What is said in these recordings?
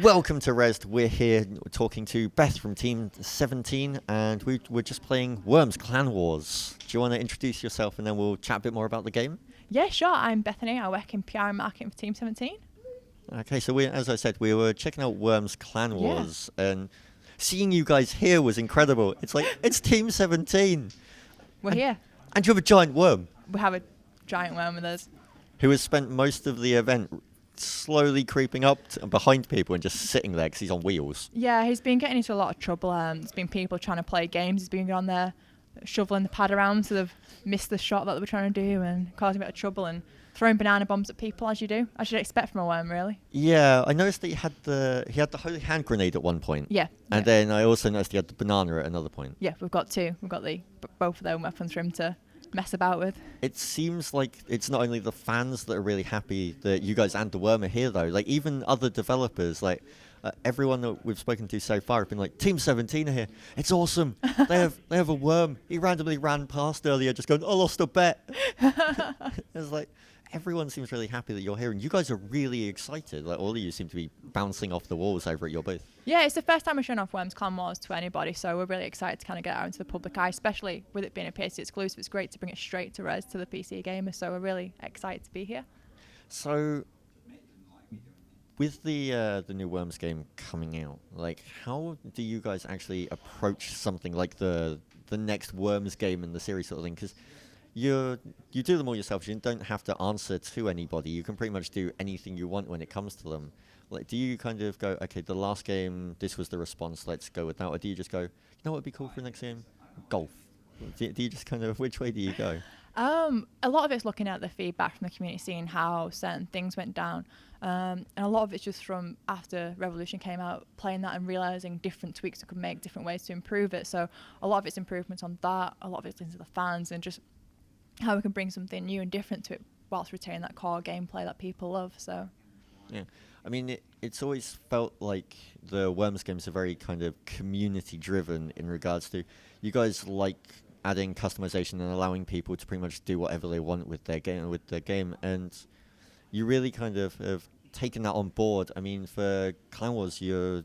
Welcome to Rezzed. We're here talking to Beth from Team 17, and we're just playing Worms Clan Wars. Do you want to introduce yourself, and then we'll chat a bit more about the game? Yeah, sure. I'm Bethany. I work in PR and marketing for Team 17. Okay, so as I said, we were checking out Worms Clan Wars, and seeing you guys here was incredible. It's like, it's Team 17. We're here. And you have a giant worm. We have a giant worm with us. Who has spent most of the event slowly creeping up behind people and just sitting there because he's on wheels. Yeah, he's been getting into a lot of trouble. There's been people trying to play games. He's been on there shoveling the pad around so they've missed the shot that they were trying to do and causing a bit of trouble and throwing banana bombs at people as you do, as you'd expect from a worm, really. Yeah, I noticed that he had the holy hand grenade at one point. Yeah. And then I also noticed he had the banana at another point. Yeah, we've got two. We've got both of them weapons for him to mess about with. It seems like it's not only the fans that are really happy that you guys and the worm are here, though. Like, even other developers, like everyone that we've spoken to so far have been like, Team 17 are here. It's awesome. They have a worm. He randomly ran past earlier just going, I lost a bet. It's like, everyone seems really happy that you're here, and you guys are really excited. Like, all of you seem to be bouncing off the walls over at your booth. Yeah, it's the first time we're showing off Worms Clan Wars to anybody, so we're really excited to kind of get it out into the public eye, especially with it being a PC exclusive. It's great to bring it straight to Res, to the PC gamer, so we're really excited to be here. So, with the new Worms game coming out, like, how do you guys actually approach something like the next Worms game in the series sort of thing? Because you do them all yourself. You don't have to answer to anybody. You can pretty much do anything you want when it comes to them. Like, do you kind of go, okay, the last game, this was the response, let's go with that? Or do you just go, you know what would be cool for the next game? Golf. Do you just kind of, which way do you go? A lot of it's looking at the feedback from the community, seeing how certain things went down. And a lot of it's just from after Revolution came out, playing that and realising different tweaks we could make, different ways to improve it. So a lot of it's improvements on that, a lot of it's into the fans, and just how we can bring something new and different to it whilst retaining that core gameplay that people love. So yeah, I mean, it's always felt like the Worms games are very kind of community driven in regards to you guys like adding customization and allowing people to pretty much do whatever they want with their game, and you really kind of have taken that on board. I mean, for Clan Wars, you're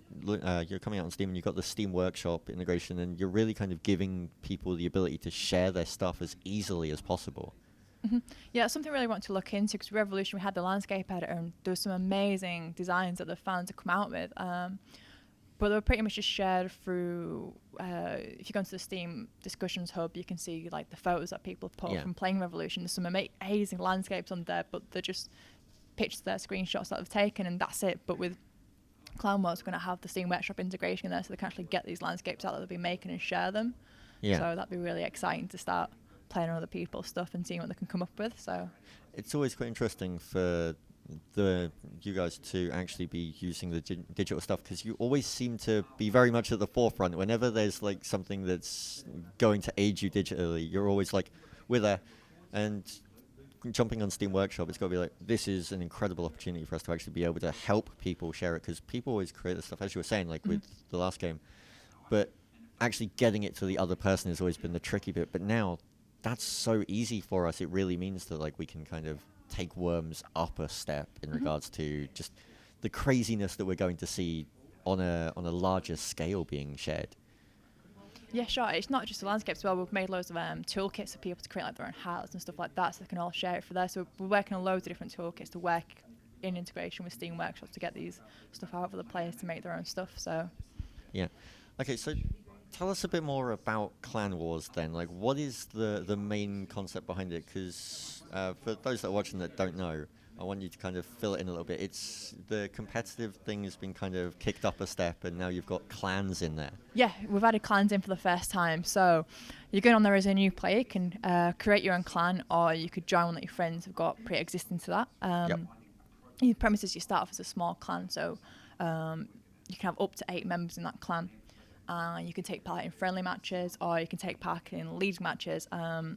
coming out on Steam and you've got the Steam Workshop integration, and you're really kind of giving people the ability to share their stuff as easily as possible. Mm-hmm. Yeah, that's something I really want to look into, because Revolution, we had the landscape editor and there were some amazing designs that the fans have come out with, but they were pretty much just shared through, if you go into the Steam discussions hub, you can see like the photos that people have put up from playing Revolution. There's some amazing landscapes on there, but they're just pictures, their screenshots that they've taken, and that's it. But with Clan Wars, we're going to have the Steam Workshop integration in there, so they can actually get these landscapes out that they've been making and share them. Yeah. So that'd be really exciting to start playing on other people's stuff and seeing what they can come up with. So it's always quite interesting for you guys to actually be using the digital stuff, because you always seem to be very much at the forefront. Whenever there's like something that's going to aid you digitally, you're always like, we're there. And jumping on Steam Workshop, it's got to be like, this is an incredible opportunity for us to actually be able to help people share it, because people always create this stuff, as you were saying, like with the last game, but actually getting it to the other person has always been the tricky bit. But now that's so easy for us. It really means that like we can kind of take Worms up a step in regards to just the craziness that we're going to see on a larger scale being shared. Yeah, sure. It's not just the landscapes as well. We've made loads of toolkits for people to create like their own highlights and stuff like that, so they can all share it for there. So we're working on loads of different toolkits to work in integration with Steam Workshop to get these stuff out for the players to make their own stuff. So yeah. Okay, so tell us a bit more about Clan Wars then. Like, what is the main concept behind it? Because for those that are watching that don't know, I want you to kind of fill it in a little bit. It's the competitive thing has been kind of kicked up a step, and now you've got clans in there. Yeah, we've added clans in for the first time. So you're going on there as a new player, you can create your own clan, or you could join one that your friends have got pre-existing to that. The premise is you start off as a small clan, so you can have up to 8 members in that clan. You can take part in friendly matches, or you can take part in league matches, and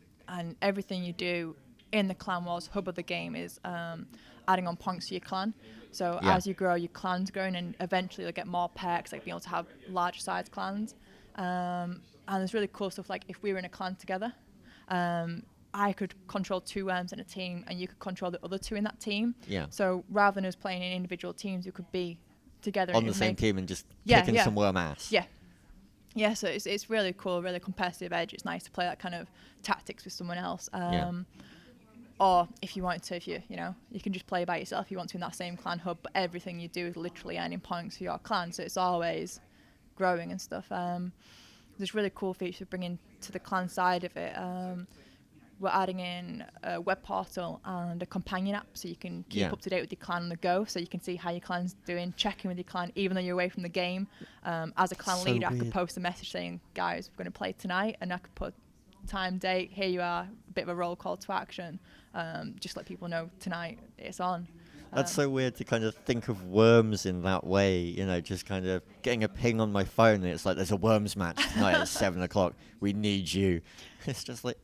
everything you do in the Clan Wars hub of the game is adding on points to your clan. So as you grow, your clan's growing, and eventually you'll get more perks, like being able to have larger sized clans. And there's really cool stuff, like if we were in a clan together, I could control 2 worms in a team, and you could control the other 2 in that team. Yeah. So rather than us playing in individual teams, we could be together on and the same make, team and just Yeah, kicking yeah. some worm ass. Yeah, so it's really cool, really competitive edge. It's nice to play that kind of tactics with someone else. Or if you want to, you can just play by yourself. If you want to in that same clan hub, but everything you do is literally earning points for your clan, so it's always growing and stuff. There's really cool features bringing to the clan side of it. We're adding in a web portal and a companion app, so you can keep up to date with your clan on the go, so you can see how your clan's doing, checking with your clan, even though you're away from the game. As a clan So leader, I weird. could post a message saying, guys, we're going to play tonight, and I could put time, date, here you are, a bit of a roll call to action, just let people know tonight it's on. That's so weird to kind of think of worms in that way, just kind of getting a ping on my phone and it's like, there's a worms match tonight at 7 o'clock, we need you. It's just like,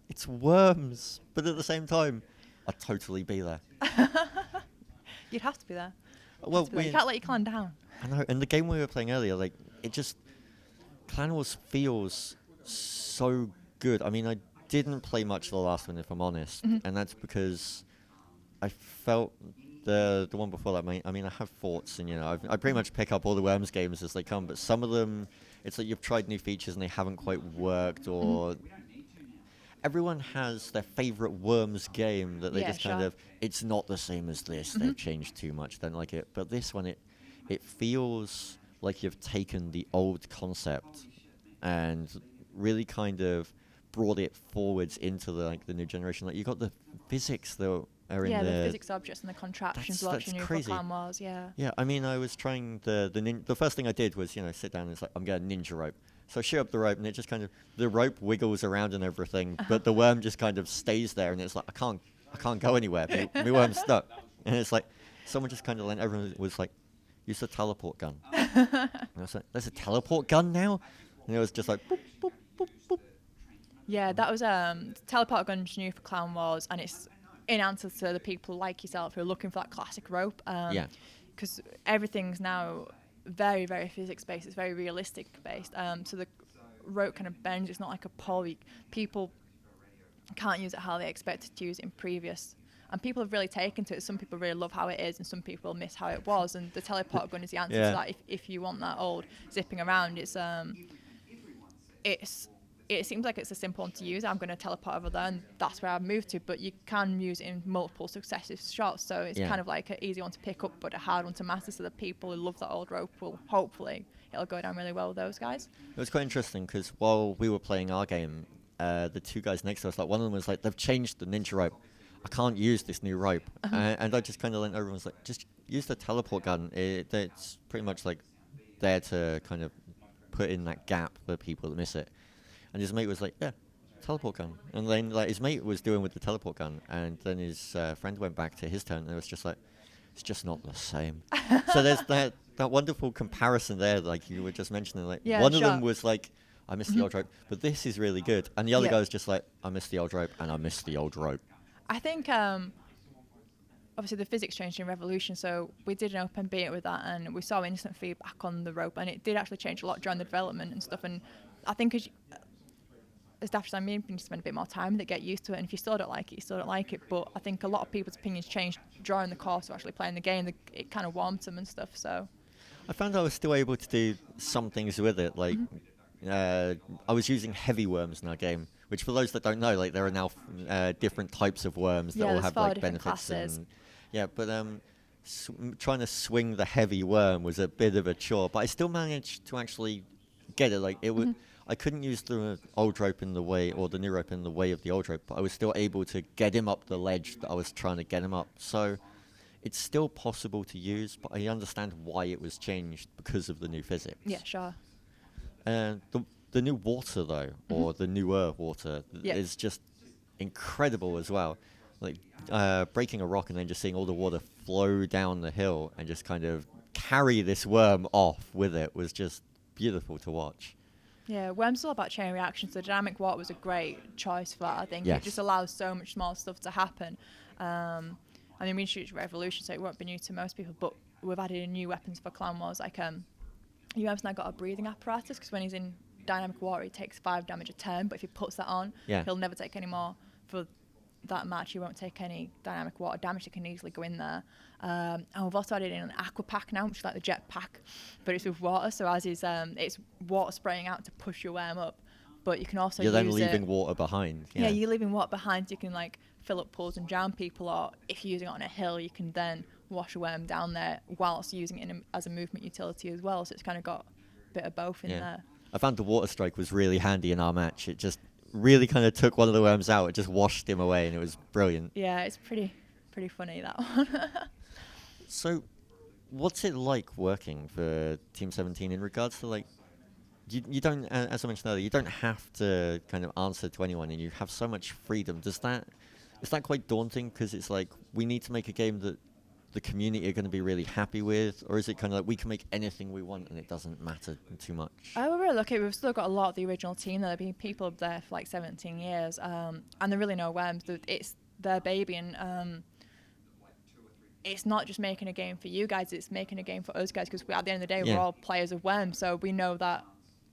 it's worms, but at the same time, I'd totally be there. You'd have to be there. Well, You can't let your clan down. I know, in the game we were playing earlier, like, Clan Wars feels so good. I mean, I didn't play much of the last one, if I'm honest, and that's because I felt the one before that, I mean, I have thoughts, and I pretty much pick up all the Worms games as they come, but some of them, it's like you've tried new features and they haven't quite worked, or everyone has their favorite Worms game that they just kind of, it's not the same as this, they've changed too much, don't like it. But this one, it feels like you've taken the old concept and really kind of brought it forwards into the new generation. Like, you got the physics that are in the physics objects and the contraptions that's new crazy. for Clan Wars, Yeah, I mean, I was trying the first thing I did was, sit down and it's like, I'm going ninja rope. So I shoot up the rope and it just kind of, the rope wiggles around and everything, but the worm just kind of stays there and it's like, I can't go anywhere. My worm's stuck. And it's like, someone just kind of everyone was like, use the teleport gun. And I was like, there's a teleport gun now? And it was just like, boop, boop, boop, boop. Yeah, that was teleport gun's new for Clan Wars, and it's in answer to the people like yourself who are looking for that classic rope. Because everything's now very, very physics based. It's very realistic based. So the rope kind of bends. It's not like a pole. People can't use it how they expected to use it in previous. And people have really taken to it. Some people really love how it is, and some people miss how it was. And the teleport gun is the answer to that. If you want that old zipping around, it seems like it's a simple one to use. I'm going to teleport over there, and that's where I've moved to. But you can use it in multiple successive shots, so it's kind of like an easy one to pick up, but a hard one to master. So the people who love that old rope will hopefully it'll go down really well with those guys. It was quite interesting because while we were playing our game, the two guys next to us, like one of them was like, they've changed the ninja rope. I can't use this new rope, and I just kind of everyone was like, just use the teleport gun. It's pretty much like there to kind of put in that gap for people that miss it. And his mate was like, yeah, teleport gun. And then his mate was doing with the teleport gun, and then his friend went back to his turn, and it was just like, it's just not the same. So there's that wonderful comparison there, like you were just mentioning. Like one of them was like, I miss the old rope, but this is really good. And the other guy was just like, I miss the old rope, and I miss the old rope. I think obviously the physics changed in Revolution, so we did an open beta with that, and we saw instant feedback on the rope, and it did actually change a lot during the development and stuff. And I think as daft as I mean, you need to spend a bit more time with it, get used to it, and if you still don't like it, you still don't like it. But I think a lot of people's opinions changed during the course of actually playing the game. It kind of warmed them and stuff. So I found I was still able to do some things with it. Like I was using heavy worms in our game, which for those that don't know, like there are now different types of worms that all have like benefits. And, but trying to swing the heavy worm was a bit of a chore, but I still managed to actually get it. Like it would. I couldn't use the old rope in the way, or the new rope in the way of the old rope, but I was still able to get him up the ledge that I was trying to get him up. So it's still possible to use, but I understand why it was changed because of the new physics. Yeah, sure. And the new water, though, or the newer water, is just incredible as well. Like breaking a rock and then just seeing all the water flow down the hill and just kind of carry this worm off with it was just beautiful to watch. Yeah, Worm's all about chain reactions. The dynamic water was a great choice for that, I think. Yes. It just allows so much small stuff to happen. I mean, we introduced Revolution, so it won't be new to most people, but we've added in new weapons for Clan Wars. Like, UM's now got a breathing apparatus, because when he's in dynamic water, he takes 5 damage a turn, but if he puts that on, he'll never take any more for that match, you won't take any dynamic water damage. It can easily go in there. And we've also added in an aqua pack now, which is like the jet pack, but it's with water. So as is, it's water spraying out to push your worm up. But you can also You're use then leaving water behind. Yeah, you're leaving water behind, so you can like fill up pools and drown people. Or if you're using it on a hill, you can then wash a worm down there whilst using it as a movement utility as well. So it's kind of got a bit of both in there. I found the water strike was really handy in our match. It just really kind of took one of the worms out. It just washed him away, and it was brilliant. Yeah, it's pretty funny, that one. So, what's it like working for Team 17 in regards to like, you don't, as I mentioned earlier, you don't have to kind of answer to anyone, and you have so much freedom. Is that quite daunting? Because it's like, we need to make a game that the community are going to be really happy with, or is it kind of like we can make anything we want and it doesn't matter too much? We're really lucky. We've still got a lot of the original team. There have been people up there for like 17 years, and there really no worms. It's their baby, and it's not just making a game for you guys, it's making a game for us guys, because at the end of the day, we're all players of worms, so we know that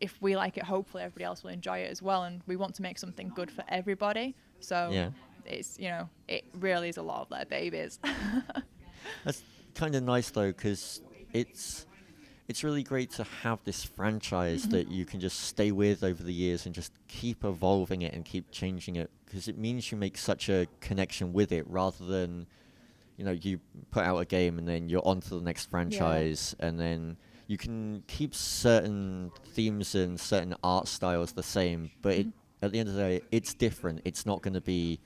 if we like it, hopefully everybody else will enjoy it as well, and we want to make something good for everybody. So it's, it really is a lot of their babies. That's kind of nice though, because it's really great to have this franchise that you can just stay with over the years and just keep evolving it and keep changing it, because it means you make such a connection with it, rather than you put out a game and then you're on to the next franchise, and then you can keep certain themes and certain art styles the same, but at the end of the day, it's different. It's not going to be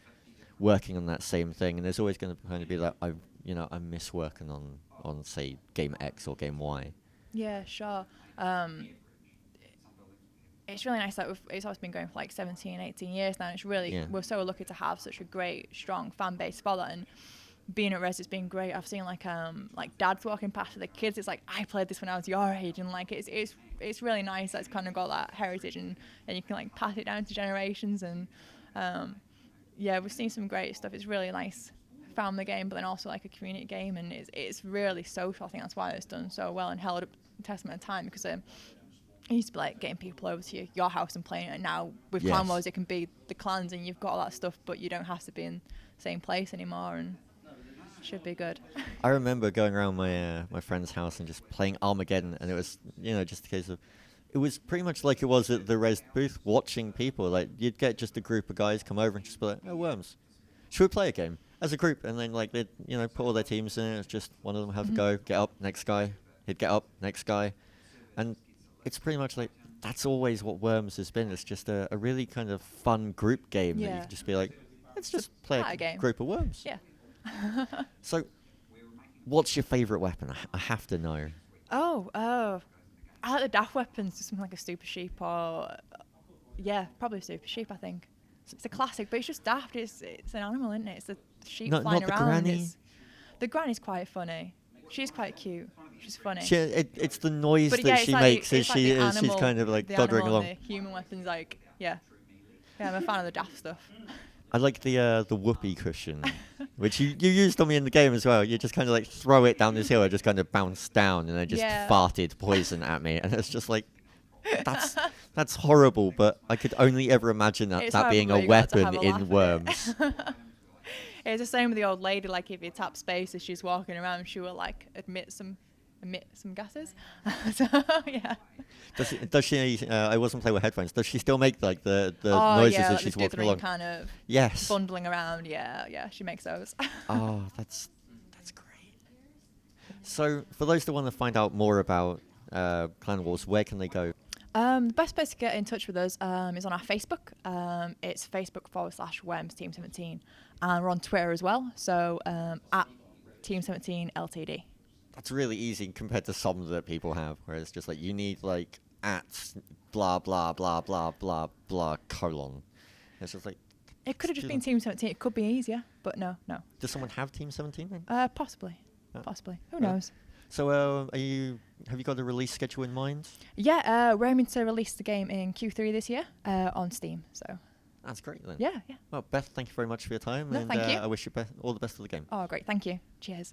working on that same thing, and there's always going to kind of be that I miss working on say game X or game Y. Yeah, sure. It's really nice that it's always been going for like 17, 18 years now. And it's really we're so lucky to have such a great, strong fan base for that. And being at Rezzed has been great. I've seen like dads walking past with the kids. It's like, I played this when I was your age, and like it's really nice that it's kind of got that heritage, and you can like pass it down to generations. And we've seen some great stuff. It's really nice family game, but then also like a community game, and it's really social. I think that's why it's done so well and held up a testament of time, because it used to be like getting people over to your house and playing it, and now with Clan Wars it can be the clans and you've got all that stuff, but you don't have to be in the same place anymore, and it should be good. I remember going around my friend's house and just playing Armageddon, and it was just a case of, it was pretty much like it was at the Rezzed booth, watching people. Like, you'd get just a group of guys come over and just be like, oh, worms, should we play a game as a group? And then like they'd put all their teams in, it's just one of them have a go, get up, next guy, he'd get up, next guy. And it's pretty much like, that's always what Worms has been. It's just a really kind of fun group game that you can just be like, let's just play a game. Group of Worms. Yeah. So, what's your favourite weapon? I have to know. I like the daft weapons, something like a super sheep, or probably a super sheep, I think. It's a classic, but it's just daft. It's an animal, isn't it? It's a sheep flying not around. The granny. The granny's quite funny. She's quite cute. She's funny. It's the noise that she like makes as she's kind of like doddering along. The human weapons, like I'm a fan of the daft stuff. I like the whoopee cushion, which you used on me in the game as well. You just kind of like throw it down this hill, it just kind of bounced down, and then just farted poison at me, and it's just like, that's horrible. But I could only ever imagine that being a weapon in Worms. It's the same with the old lady. Like, if you tap space as she's walking around, she will like emit some gases. So Does she? I wasn't playing with headphones. Does she still make like the noises as she's walking along? Kind of bundling around. Yeah, she makes those. Oh, that's great. So, for those that want to find out more about Clan Wars, where can they go? The best place to get in touch with us is on our Facebook. It's Facebook.com/Worms Team 17, and we're on Twitter as well. So at Team 17 LTD. That's really easy compared to some that people have, where it's just like you need like at blah blah blah blah blah blah colon. It's just like, it could have just been Team 17. It could be easier, but no. Does someone have Team 17 then? Possibly. Who knows? So have you got a release schedule in mind? Yeah, we're aiming to release the game in Q3 this year on Steam. So that's great then. Yeah. Well, Beth, thank you very much for your time, thank you. I wish you all the best for the game. Oh, great. Thank you. Cheers.